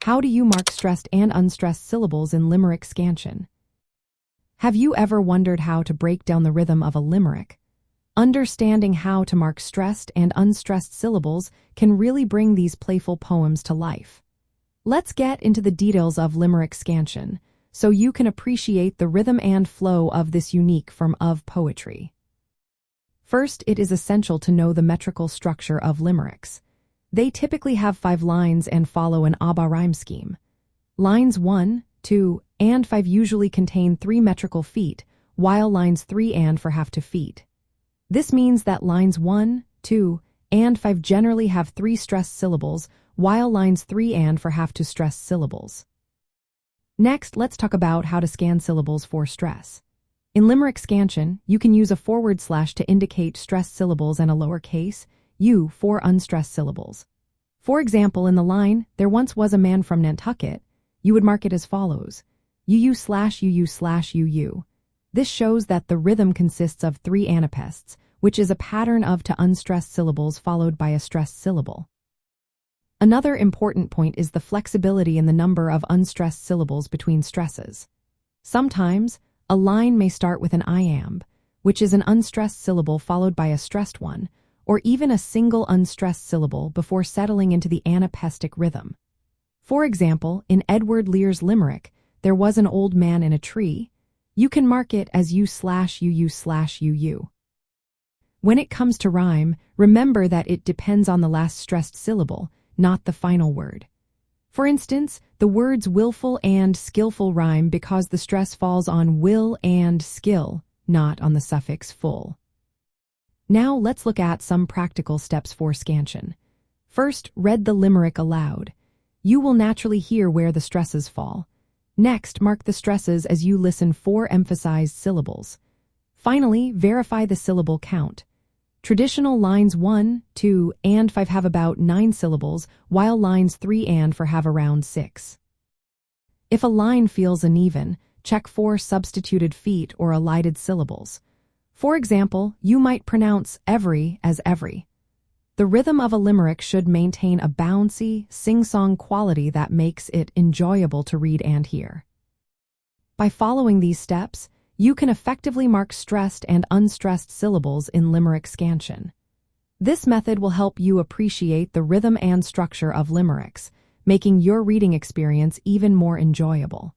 How do you mark stressed and unstressed syllables in Limerick Scansion? Have you ever wondered how to break down the rhythm of a limerick? Understanding how to mark stressed and unstressed syllables can really bring these playful poems to life. Let's get into the details of Limerick Scansion, so you can appreciate the rhythm and flow of this unique form of poetry. First, it is essential to know the metrical structure of limericks. They typically have 5 lines and follow an ABBA rhyme scheme. Lines 1, 2, and 5 usually contain 3 metrical feet, while lines 3 and 4 have 2 feet. This means that lines 1, 2, and 5 generally have 3 stressed syllables, while lines 3 and 4 have 2 stressed syllables. Next, let's talk about how to scan syllables for stress. In Limerick Scansion, you can use a forward slash to indicate stressed syllables and a lowercase u for unstressed syllables. For example, in the line, "There once was a man from Nantucket," you would mark it as follows: UU/UU/UU. This shows that the rhythm consists of 3 anapests, which is a pattern of to unstressed syllables followed by a stressed syllable. Another important point is the flexibility in the number of unstressed syllables between stresses. Sometimes, a line may start with an iamb, which is an unstressed syllable followed by a stressed one, or even a single unstressed syllable before settling into the anapestic rhythm. For example, in Edward Lear's Limerick, "There was an old man in a tree," you can mark it as U/UU/UU. When it comes to rhyme, remember that it depends on the last stressed syllable, not the final word. For instance, the words willful and skillful rhyme because the stress falls on will and skill, not on the suffix full. Now let's look at some practical steps for scansion. First, read the limerick aloud. You will naturally hear where the stresses fall. Next, mark the stresses as you listen for emphasized syllables. Finally, verify the syllable count. Traditional lines 1, 2, and 5 have about 9 syllables, while lines 3 and 4 have around 6. If a line feels uneven, check for substituted feet or elided syllables. For example, you might pronounce every as every. The rhythm of a limerick should maintain a bouncy, sing-song quality that makes it enjoyable to read and hear. By following these steps, you can effectively mark stressed and unstressed syllables in Limerick Scansion. This method will help you appreciate the rhythm and structure of limericks, making your reading experience even more enjoyable.